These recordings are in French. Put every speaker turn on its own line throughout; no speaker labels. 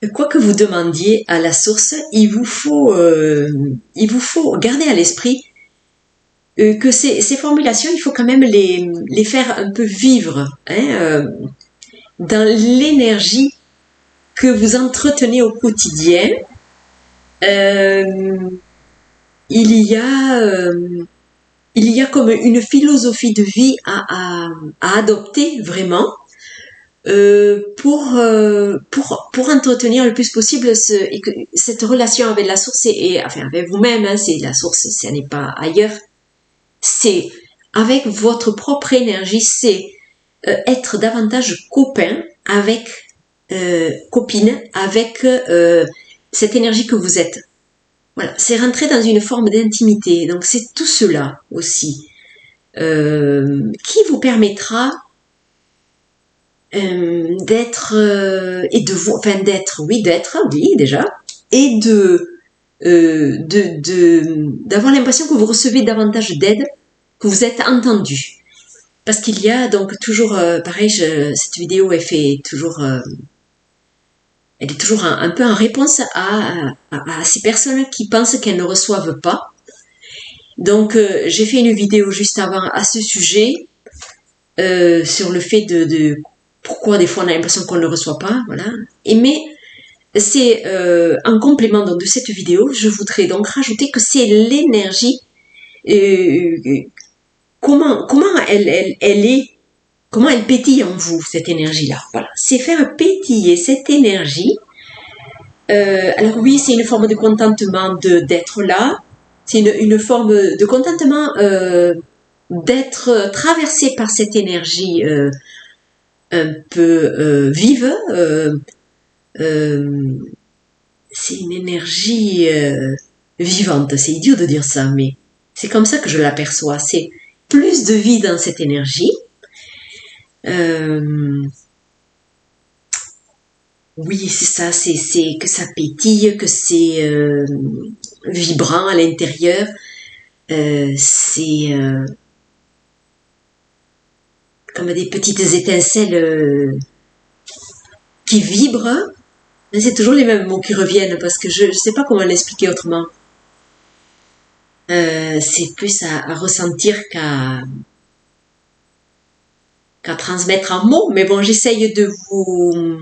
quoi que vous demandiez à la source, il vous faut garder à l'esprit que ces formulations, il faut quand même les faire un peu vivre, hein, dans l'énergie que vous entretenez au quotidien. Euh, il y a il y a comme une philosophie de vie à adopter vraiment, pour entretenir le plus possible cette relation avec la source enfin avec vous-même, hein, c'est la source, ce n'est pas ailleurs, c'est avec votre propre énergie, c'est être davantage copain avec copine avec cette énergie que vous êtes. Voilà, c'est rentrer dans une forme d'intimité. Donc c'est tout cela aussi qui vous permettra d'être et de vous, enfin d'être, oui, déjà, et d'avoir l'impression que vous recevez davantage d'aide, que vous êtes entendu. Parce qu'il y a donc toujours, pareil, cette vidéo elle est toujours un peu en réponse à ces personnes qui pensent qu'elles ne reçoivent pas. Donc j'ai fait une vidéo juste avant à ce sujet, sur le fait de pourquoi des fois on a l'impression qu'on ne reçoit pas, voilà. Mais c'est en complément donc de cette vidéo, je voudrais donc rajouter que c'est l'énergie, euh, comment elle est, comment elle pétille en vous, cette énergie-là. Voilà, c'est faire pétiller cette énergie. Alors oui, c'est une forme de contentement d'être là, c'est une forme de contentement d'être traversé par cette énergie un peu vive. Euh, c'est une énergie vivante. C'est idiot de dire ça, mais c'est comme ça que je l'aperçois. C'est plus de vie dans cette énergie. Euh, oui, c'est ça. C'est que ça pétille, que c'est vibrant à l'intérieur. C'est comme des petites étincelles qui vibrent. Mais c'est toujours les mêmes mots qui reviennent parce que je ne sais pas comment l'expliquer autrement. C'est plus à ressentir qu'à transmettre en mots. Mais bon, j'essaye de vous,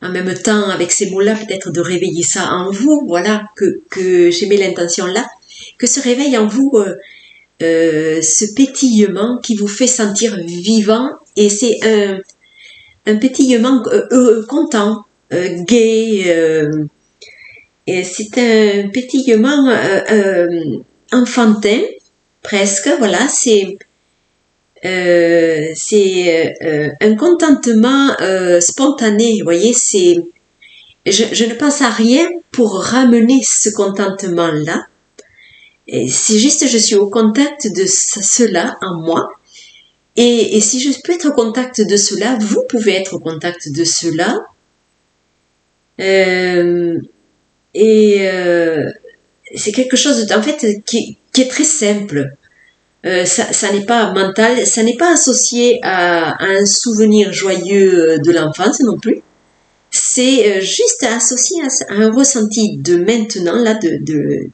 en même temps, avec ces mots-là, peut-être de réveiller ça en vous. Voilà, que j'ai mis l'intention là, que se réveille en vous ce pétillement qui vous fait sentir vivant. Et c'est un pétillement content, gai. Et c'est un pétillement enfantin, presque. Voilà, c'est un contentement spontané. Vous voyez, je ne pense à rien pour ramener ce contentement-là. C'est juste, je suis au contact de cela en moi. Et si je peux être au contact de cela, vous pouvez être au contact de cela. C'est quelque chose, en fait, qui est très simple. Ça n'est pas mental, ça n'est pas associé à un souvenir joyeux de l'enfance non plus. C'est juste associé à un ressenti de maintenant, là, de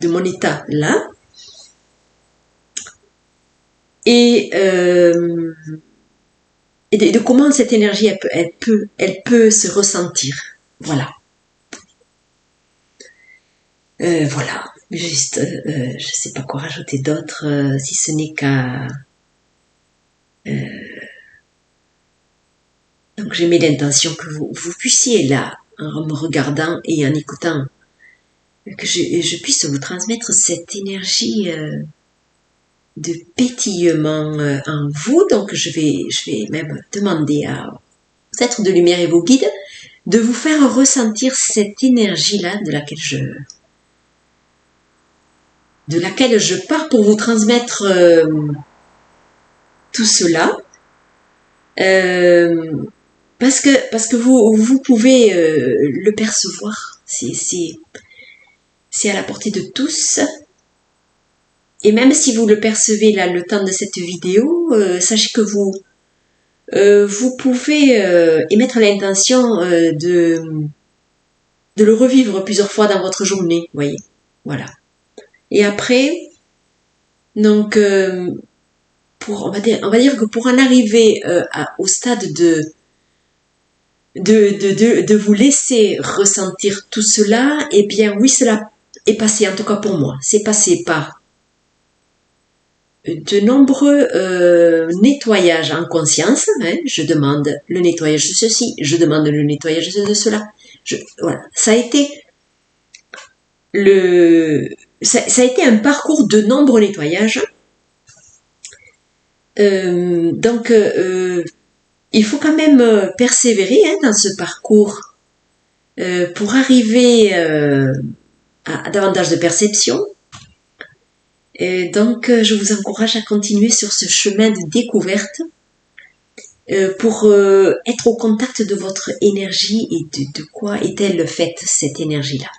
mon état là. Et, de comment cette énergie, elle peut se ressentir. Voilà. Voilà. Juste, je sais pas quoi rajouter d'autre, si ce n'est qu'à... Donc j'ai mis l'intention que vous puissiez là, en me regardant et en écoutant, que je puisse vous transmettre cette énergie de pétillement en vous. Donc je vais même demander aux êtres de lumière et vos guides de vous faire ressentir cette énergie-là de laquelle je pars pour vous transmettre tout cela. Parce que vous pouvez le percevoir. C'est à la portée de tous. Et même si vous le percevez là le temps de cette vidéo, sachez que vous pouvez émettre l'intention de le revivre plusieurs fois dans votre journée, voyez. Voilà. Et après, donc, on va dire que pour en arriver au stade de vous laisser ressentir tout cela, eh bien oui, cela est passé, en tout cas pour moi, c'est passé par de nombreux nettoyages en conscience. Hein, je demande le nettoyage de ceci, je demande le nettoyage de cela. Voilà, ça a été ça a été un parcours de nombreux nettoyages. Donc, il faut quand même persévérer dans ce parcours pour arriver à davantage de perception. Et donc, je vous encourage à continuer sur ce chemin de découverte pour être au contact de votre énergie et de quoi est-elle faite, cette énergie-là.